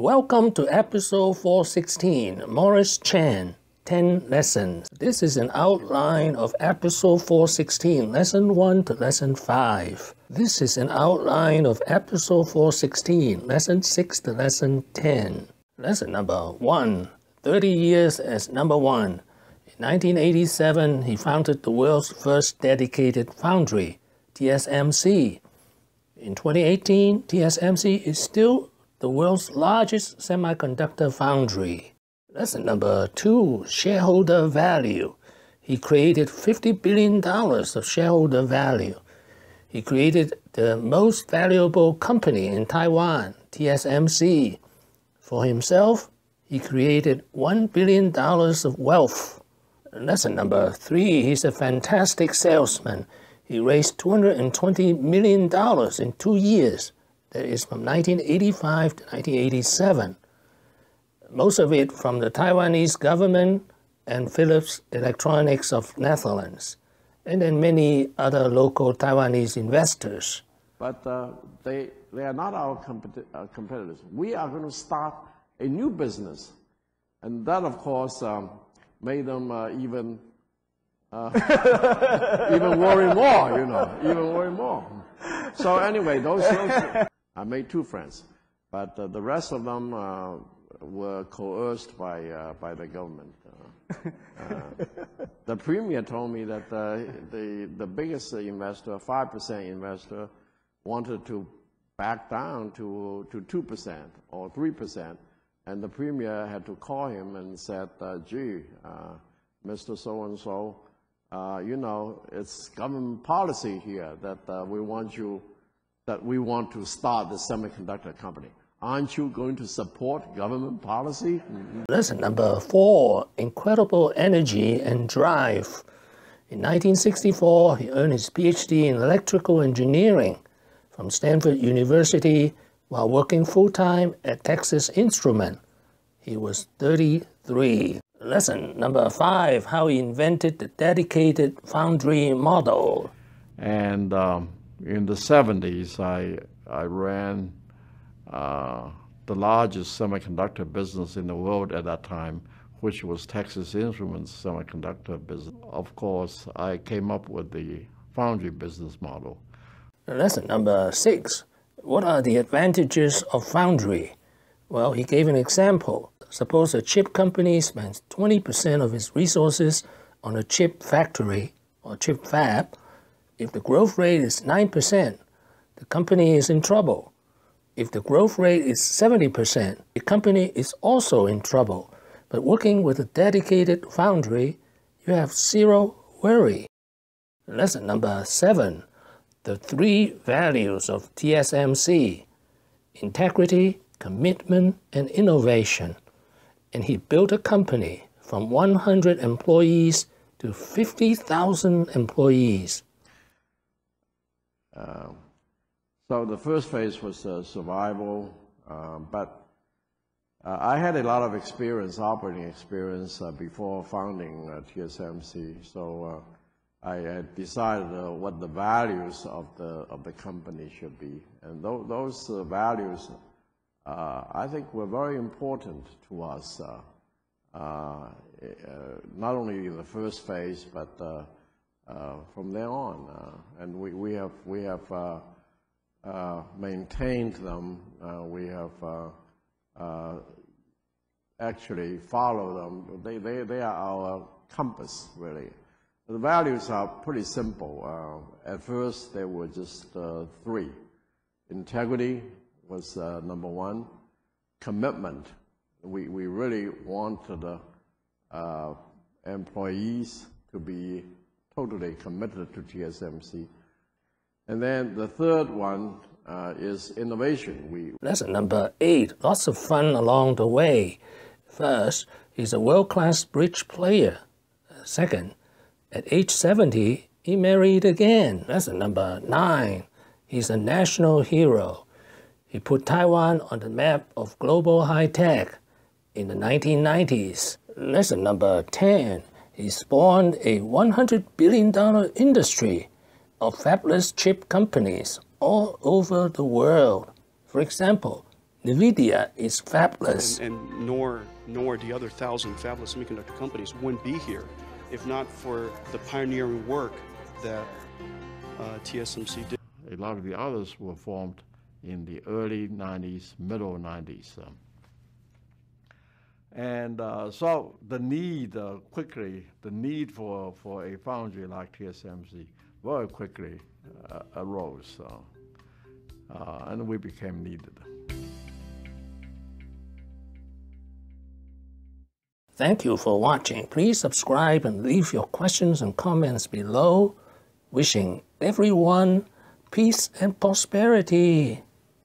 Welcome to episode 416, Morris Chan, 10 Lessons. This is an outline of episode 416, lesson 1 to lesson 5. This is an outline of episode 416, lesson 6 to lesson 10. Lesson number 1, 30 years as number 1. In 1987, he founded the world's first dedicated foundry, TSMC. In 2018, TSMC is still the world's largest semiconductor foundry. Lesson number 2, shareholder value. He created $50 billion of shareholder value. He created the most valuable company in Taiwan, TSMC. For himself, he created $1 billion of wealth. Lesson number 3, he's a fantastic salesman. He raised $220 million in 2 years. That is from 1985 to 1987. Most of it from the Taiwanese government and Philips Electronics of Netherlands, and then many other local Taiwanese investors. But they are not our competitors. We are going to start a new business. And that, of course, made them even worry more, even worry more. So anyway, those I made 2 friends, but the rest of them were coerced by the government. The premier told me that the biggest investor, 5% investor, wanted to back down to 2% or 3%, and the premier had to call him and said, "Gee, Mr. So-and-so, it's government policy here that we want to start the semiconductor company. Aren't you going to support government policy?" Lesson number 4, incredible energy and drive. In 1964, he earned his PhD in electrical engineering from Stanford University while working full-time at Texas Instruments. He was 33. Lesson number 5, how he invented the dedicated foundry model. And in the 70s, I ran the largest semiconductor business in the world at that time, which was Texas Instruments semiconductor business. Of course, I came up with the foundry business model. Lesson number 6, what are the advantages of foundry? Well, he gave an example. Suppose a chip company spends 20% of its resources on a chip factory or chip fab. If the growth rate is 9%, the company is in trouble. If the growth rate is 70%, the company is also in trouble. But working with a dedicated foundry, you have zero worry. Lesson number 7, the 3 values of TSMC: integrity, commitment, and innovation. And he built a company from 100 employees to 50,000 employees. So the first phase was survival, but I had a lot of experience, operating experience, before founding TSMC. So I had decided what the values of the company should be, and those values I think were very important to us, not only in the first phase, but from there on. And we have maintained them. We have actually followed them. They are our compass, really. The values are pretty simple. At first, they were just 3. Integrity was number 1. Commitment. We really wanted the employees to be totally committed to TSMC. And then the third one is innovation. Lesson number 8, lots of fun along the way. First, he's a world-class bridge player. Second, at age 70, he married again. Lesson number 9, he's a national hero. He put Taiwan on the map of global high-tech in the 1990s. Lesson number 10, he spawned a $100 billion industry of fabless chip companies all over the world. For example, NVIDIA is fabless. And nor the other 1,000 fabless semiconductor companies wouldn't be here if not for the pioneering work that TSMC did. A lot of the others were formed in the early 90s, middle 90s. So the need the need for a foundry like TSMC very quickly arose, and we became needed. Thank you for watching. Please subscribe and leave your questions and comments below. Wishing everyone peace and prosperity.